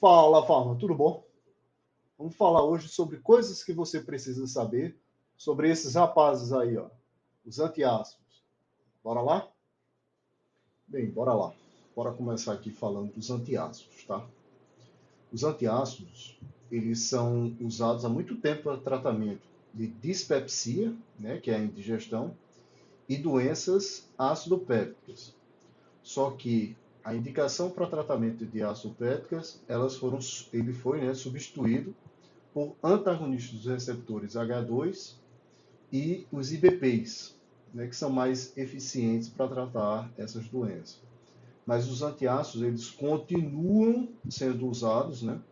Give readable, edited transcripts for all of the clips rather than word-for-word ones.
Fala, Fábio, tudo bom? Vamos falar hoje sobre coisas que você precisa saber sobre esses rapazes aí, ó, os antiácidos. Bora lá? Bem, bora lá. Bora começar aqui falando dos antiácidos, tá? Os antiácidos, eles são usados há muito tempo para tratamento de dispepsia, né, que é a indigestão, e doenças ácido-pépticas. Só que a indicação para tratamento de ácido-pépticas, ele foi, né, substituído por antagonistas dos receptores H2 e os IBPs, né, que são mais eficientes para tratar essas doenças. Mas os antiácidos, eles continuam sendo usados, né,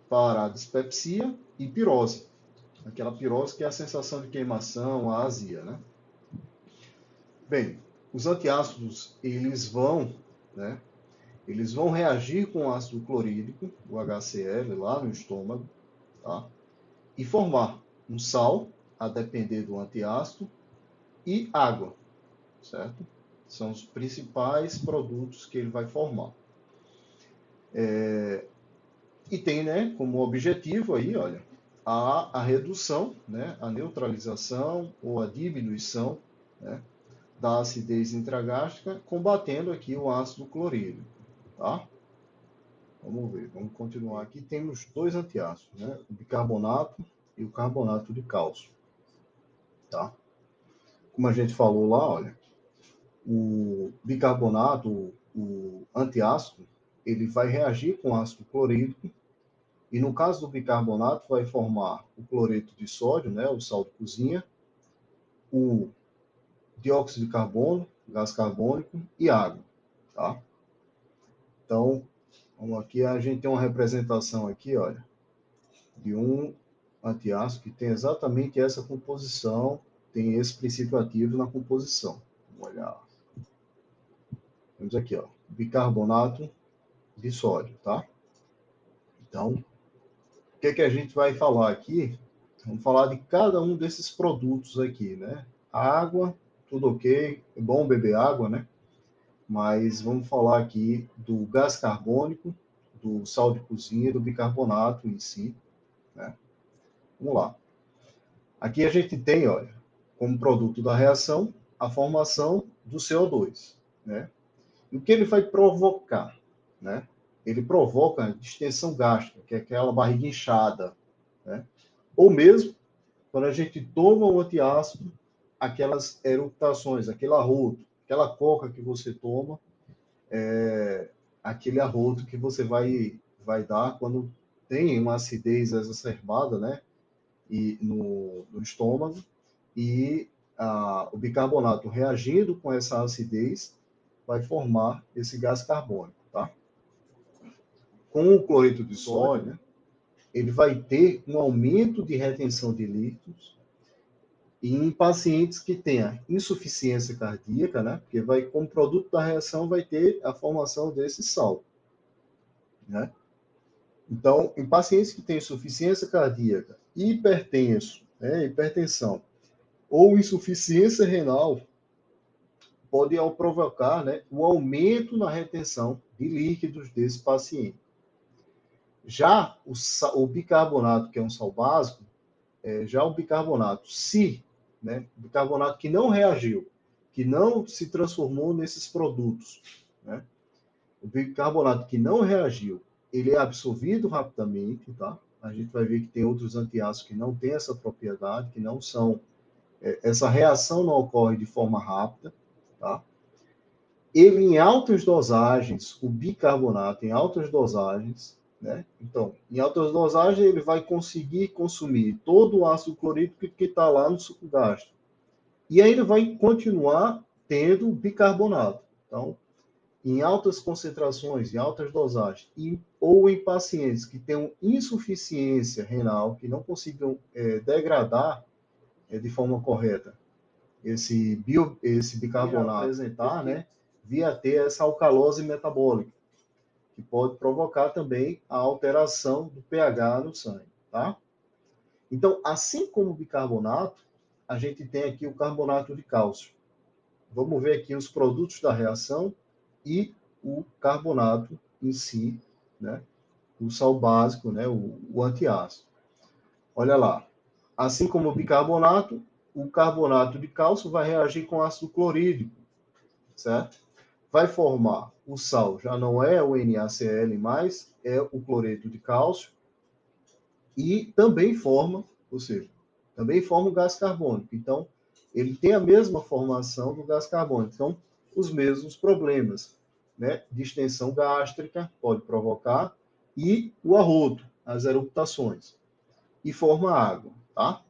para dispepsia e pirose. Aquela pirose que é a sensação de queimação, a azia, né? Bem, os antiácidos, né, eles vão reagir com o ácido clorídrico, o HCl, lá no estômago, tá? E formar um sal, a depender do antiácido, e água, certo? São os principais produtos que ele vai formar. E tem, né, como objetivo aí, olha, a redução, né, a neutralização ou a diminuição, né, da acidez intragástrica, combatendo aqui o ácido clorídrico, tá? Vamos ver, vamos continuar aqui. Temos dois antiácidos, né, o bicarbonato e o carbonato de cálcio, tá? Como a gente falou lá, olha, o bicarbonato, o antiácido, ele vai reagir com ácido clorídrico e no caso do bicarbonato vai formar o cloreto de sódio, né, o sal de cozinha, o dióxido de carbono, gás carbônico e água, tá? Então, vamos aqui, a gente tem uma representação aqui, olha, de um antiácido que tem exatamente essa composição, tem esse princípio ativo na composição. Vamos olhar. Temos aqui, ó, bicarbonato de sódio, tá? Então, o que a gente vai falar aqui? Vamos falar de cada um desses produtos aqui, né? A água, tudo ok, é bom beber água, né? Mas vamos falar aqui do gás carbônico, do sal de cozinha e do bicarbonato em si, né? Vamos lá. Aqui a gente tem, olha, como produto da reação, a formação do CO2, né? E o que ele vai provocar, né? Ele provoca a distensão gástrica, que é aquela barriga inchada, né? Ou mesmo, quando a gente toma o antiácido, aquelas eructações, aquele arroto, aquela coca que você toma, aquele arroto que você vai dar quando tem uma acidez exacerbada, né? E no estômago, e o bicarbonato reagindo com essa acidez vai formar esse gás carbônico, tá? Com o cloreto de sódio, né, ele vai ter um aumento de retenção de líquidos e em pacientes que tenham insuficiência cardíaca, né, porque vai, como produto da reação, vai ter a formação desse sal, né? Então, em pacientes que têm insuficiência cardíaca, hipertenso, né, hipertensão, ou insuficiência renal, pode provocar, né, o aumento na retenção de líquidos desse paciente. Já o bicarbonato, que é um sal básico, já o bicarbonato, né, o bicarbonato que não reagiu, que não se transformou nesses produtos, né, o bicarbonato que não reagiu, ele é absorvido rapidamente, tá? A gente vai ver que tem outros antiácidos que não têm essa propriedade, que não são, essa reação não ocorre de forma rápida, tá? Ele em altas dosagens, o bicarbonato em altas dosagens, né? Então, em altas dosagens ele vai conseguir consumir todo o ácido clorídrico que está lá no suco gástrico. E ainda vai continuar tendo bicarbonato. Então, em altas concentrações, em altas dosagens, ou em pacientes que tenham insuficiência renal, que não consigam degradar de forma correta esse bicarbonato, apresentar, né, via ter essa alcalose metabólica, que pode provocar também a alteração do pH no sangue, tá? Então, assim como o bicarbonato, a gente tem aqui o carbonato de cálcio. Vamos ver aqui os produtos da reação e o carbonato em si, né? o sal básico, né, o antiácido. Olha lá, assim como o bicarbonato, o carbonato de cálcio vai reagir com ácido clorídrico, certo? Vai formar o sal, já não é o NaCl mais, é o cloreto de cálcio, e também forma, ou seja, também forma o gás carbônico. Então, ele tem a mesma formação do gás carbônico. Então, os mesmos problemas, né? Distensão gástrica pode provocar e o arroto, as eruptações, e forma água, tá?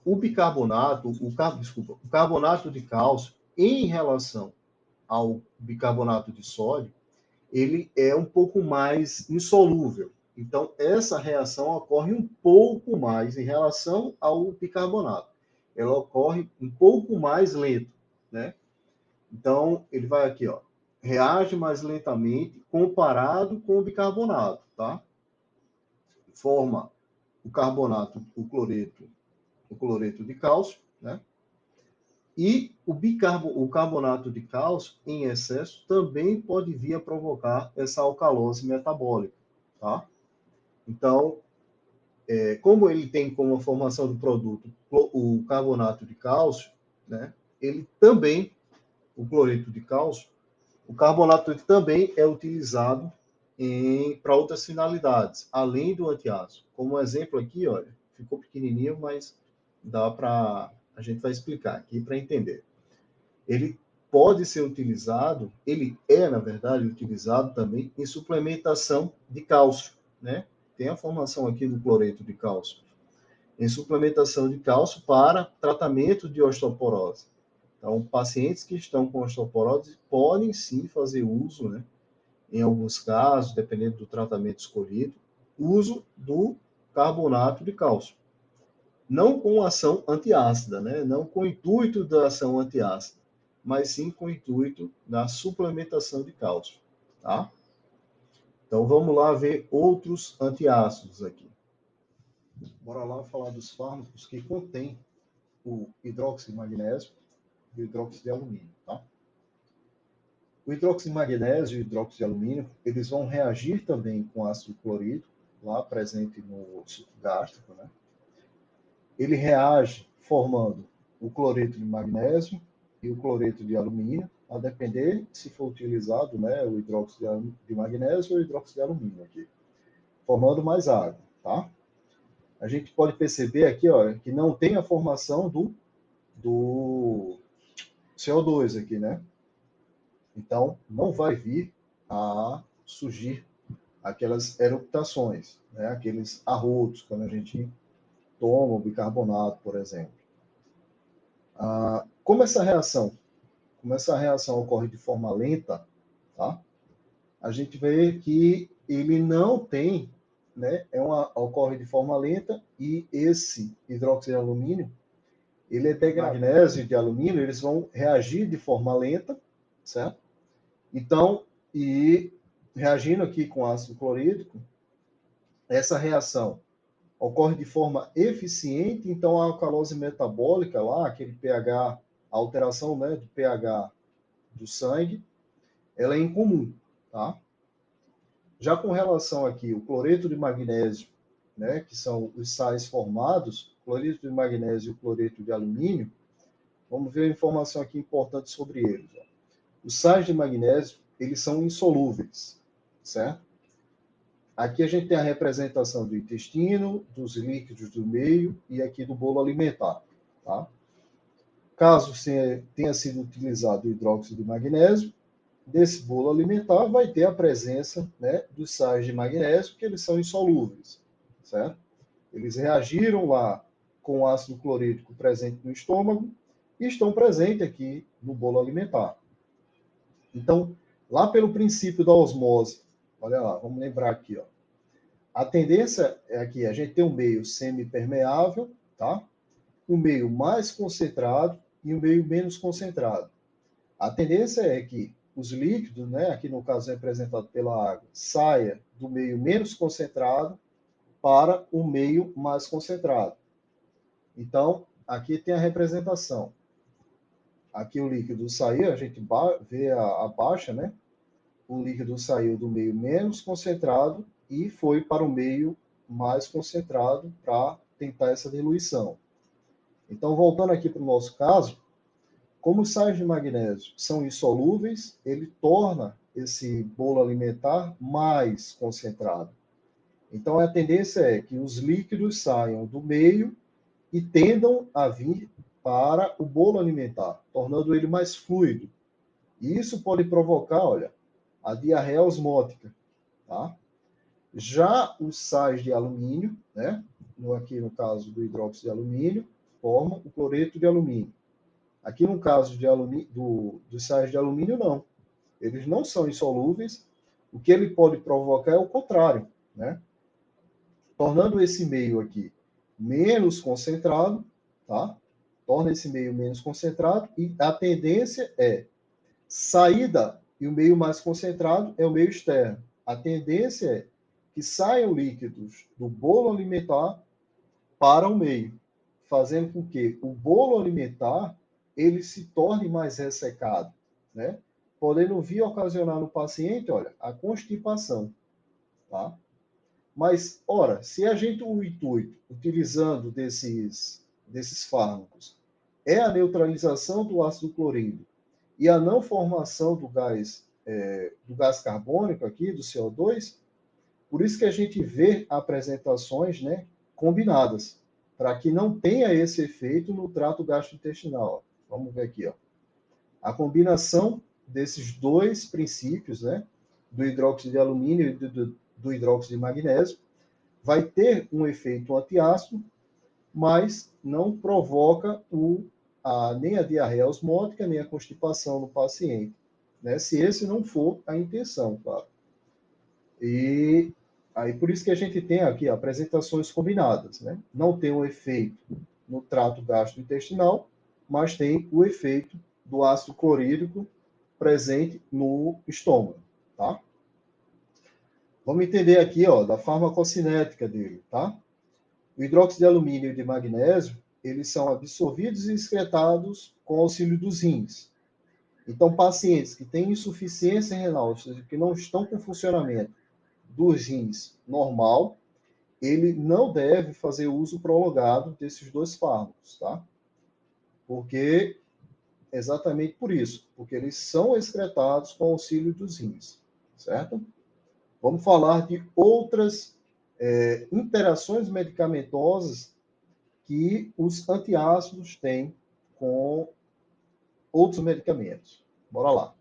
O bicarbonato, desculpa, o carbonato de cálcio, em relação ao bicarbonato de sódio, ele é um pouco mais insolúvel. Então, essa reação ocorre um pouco mais em relação ao bicarbonato. Ela ocorre um pouco mais lento, né? Então, ele vai aqui, ó, reage mais lentamente comparado com o bicarbonato, tá? Forma o carbonato, o cloreto de cálcio, né? E o carbonato de cálcio em excesso também pode vir a provocar essa alcalose metabólica, tá? Então, como ele tem como formação do produto o carbonato de cálcio, né? Ele também, o cloreto de cálcio, o carbonato também é utilizado para outras finalidades, além do antiácido. Como exemplo aqui, olha, ficou pequenininho, mas dá para a gente vai explicar aqui para entender. Ele pode ser utilizado, ele é, na verdade, utilizado também em suplementação de cálcio, né? Tem a formação aqui do cloreto de cálcio. Em suplementação de cálcio para tratamento de osteoporose. Então, pacientes que estão com osteoporose podem sim fazer uso, né? Em alguns casos, dependendo do tratamento escolhido, uso do carbonato de cálcio. Não com ação antiácida, né? Não com o intuito da ação antiácida, mas sim com o intuito da suplementação de cálcio, tá? Então vamos lá ver outros antiácidos aqui. Bora lá falar dos fármacos que contêm o hidróxido de magnésio e o hidróxido de alumínio, tá? O hidróxido de magnésio e o hidróxido de alumínio, eles vão reagir também com ácido clorídrico, lá presente no suco gástrico, né? Ele reage formando o cloreto de magnésio e o cloreto de alumínio, a depender se for utilizado, né, o hidróxido de magnésio ou o hidróxido de alumínio aqui, formando mais água, tá? A gente pode perceber aqui, ó, que não tem a formação do CO2 aqui, né? Então, não vai vir a surgir aquelas eruptações, né? Aqueles arrotos, quando a gente toma o bicarbonato, por exemplo. Como essa reação ocorre de forma lenta, tá? A gente vê que ele não tem, né? Ocorre de forma lenta e esse hidróxido de alumínio, ele é degradado. Magnésio e de alumínio, eles vão reagir de forma lenta, certo? Então, e reagindo aqui com ácido clorídrico, essa reação ocorre de forma eficiente, então a alcalose metabólica lá, aquele pH, a alteração, né, do pH do sangue, ela é incomum, tá? Já com relação aqui, o cloreto de magnésio, né, que são os sais formados, cloreto de magnésio e o cloreto de alumínio, vamos ver a informação aqui importante sobre eles. Ó. Os sais de magnésio, eles são insolúveis, certo? Aqui a gente tem a representação do intestino, dos líquidos do meio e aqui do bolo alimentar, tá? Caso tenha sido utilizado o hidróxido de magnésio, desse bolo alimentar vai ter a presença, né, dos sais de magnésio, que eles são insolúveis, certo? Eles reagiram lá com o ácido clorídrico presente no estômago e estão presentes aqui no bolo alimentar. Então, lá pelo princípio da osmose, olha lá, vamos lembrar aqui, ó. A tendência é que a gente tem um meio semipermeável, tá? Um meio mais concentrado e um meio menos concentrado. A tendência é que os líquidos, né, aqui no caso representado pela água, saia do meio menos concentrado para o meio mais concentrado. Então, aqui tem a representação. Aqui o líquido saiu, a gente vê a baixa, né? o líquido saiu do meio menos concentrado e foi para o meio mais concentrado para tentar essa diluição. Então, voltando aqui para o nosso caso, como os sais de magnésio são insolúveis, ele torna esse bolo alimentar mais concentrado. Então, a tendência é que os líquidos saiam do meio e tendam a vir para o bolo alimentar, tornando ele mais fluido. E isso pode provocar, olha, a diarreia osmótica, tá? Já os sais de alumínio, né? Aqui no caso do hidróxido de alumínio, formam o cloreto de alumínio. Aqui no caso de dos sais de alumínio, não. Eles não são insolúveis. O que ele pode provocar é o contrário, né? Tornando esse meio aqui menos concentrado, tá? Torna esse meio menos concentrado e a tendência é saída e o meio mais concentrado é o meio externo. A tendência é que saiam líquidos do bolo alimentar para o meio, fazendo com que o bolo alimentar ele se torne mais ressecado, né? Podendo vir ocasionar no paciente, olha, a constipação, tá? Mas, ora, se a gente, o intuito, utilizando desses fármacos, é a neutralização do ácido clorídrico e a não formação do gás carbônico aqui, do CO2, por isso que a gente vê apresentações, né, combinadas, para que não tenha esse efeito no trato gastrointestinal. Vamos ver aqui, ó. A combinação desses dois princípios, né, do hidróxido de alumínio e do hidróxido de magnésio, vai ter um efeito antiácido, mas não provoca nem a diarreia osmótica, nem a constipação no paciente, né? Se esse não for a intenção, claro. E aí por isso que a gente tem aqui apresentações combinadas, né? Não tem um efeito no trato gastrointestinal, mas tem o efeito do ácido clorídrico presente no estômago, tá? Vamos entender aqui, ó, da farmacocinética dele, tá? O hidróxido de alumínio e de magnésio, eles são absorvidos e excretados com auxílio dos rins. Então, pacientes que têm insuficiência renal, ou seja, que não estão com funcionamento dos rins normal, ele não deve fazer uso prolongado desses dois fármacos, tá? Porque, exatamente por isso, porque eles são excretados com auxílio dos rins, certo? Vamos falar de outras interações medicamentosas que os antiácidos têm com outros medicamentos. Bora lá.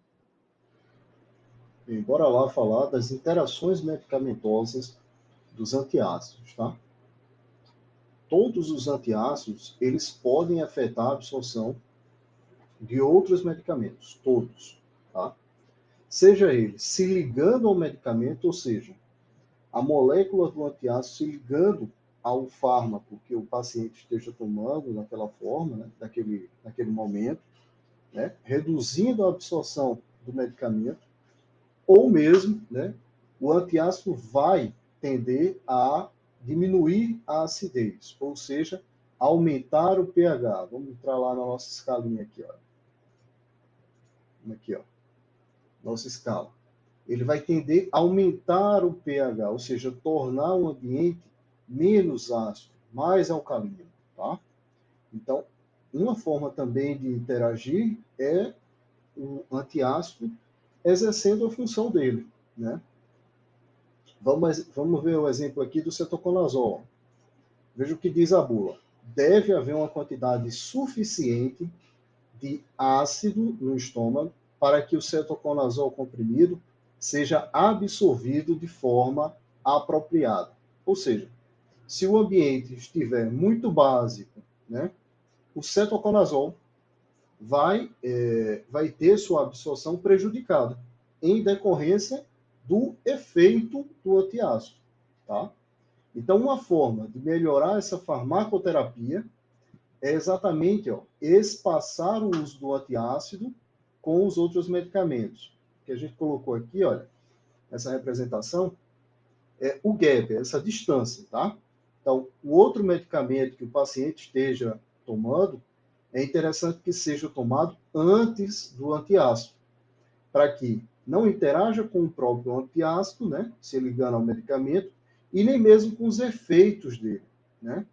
E bora lá falar das interações medicamentosas dos antiácidos, tá? Todos os antiácidos, eles podem afetar a absorção de outros medicamentos, todos, tá? Seja ele se ligando ao medicamento, ou seja, a molécula do antiácido se ligando ao fármaco que o paciente esteja tomando naquela forma, né, naquele momento, né, reduzindo a absorção do medicamento, ou mesmo, né, o antiácido vai tender a diminuir a acidez, ou seja, aumentar o pH. Vamos entrar lá na nossa escalinha aqui, ó. Aqui, ó. Nossa escala. Ele vai tender a aumentar o pH, ou seja, tornar o ambiente menos ácido, mais alcalino, tá? Então, uma forma também de interagir é o antiácido exercendo a função dele, né? Vamos ver o exemplo aqui do cetoconazol. Veja o que diz a bula. Deve haver uma quantidade suficiente de ácido no estômago para que o cetoconazol comprimido seja absorvido de forma apropriada. Ou seja, se o ambiente estiver muito básico, né, o cetoconazol vai ter sua absorção prejudicada em decorrência do efeito do antiácido, tá? Então, uma forma de melhorar essa farmacoterapia é exatamente espaçar o uso do antiácido com os outros medicamentos. Que a gente colocou aqui, olha, essa representação, é o gap, essa distância, tá? Então, o outro medicamento que o paciente esteja tomando, é interessante que seja tomado antes do antiácido, para que não interaja com o próprio antiácido, né, se ligando ao medicamento, e nem mesmo com os efeitos dele, né?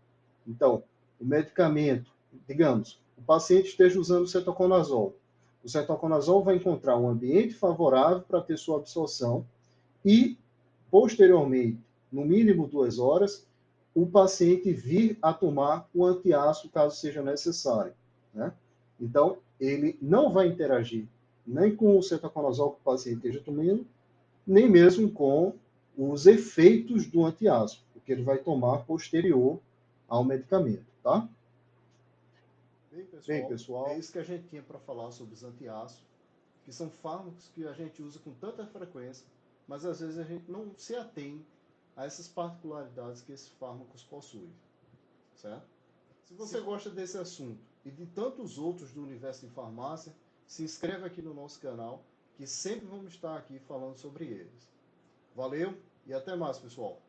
Então, o medicamento, digamos, o paciente esteja usando cetoconazol. O cetoconazol vai encontrar um ambiente favorável para ter sua absorção e, posteriormente, no mínimo 2 horas, o paciente vir a tomar o antiácido caso seja necessário, né? Então, ele não vai interagir nem com o cetoconazol que o paciente esteja tomando, nem mesmo com os efeitos do antiácido, porque ele vai tomar posterior ao medicamento, tá? Bem, pessoal, é isso que a gente tinha para falar sobre os antiácidos, que são fármacos que a gente usa com tanta frequência, mas às vezes a gente não se atém a essas particularidades que esses fármacos possuem, certo? Se você gosta desse assunto e de tantos outros do universo de farmácia, se inscreva aqui no nosso canal, que sempre vamos estar aqui falando sobre eles. Valeu e até mais, pessoal!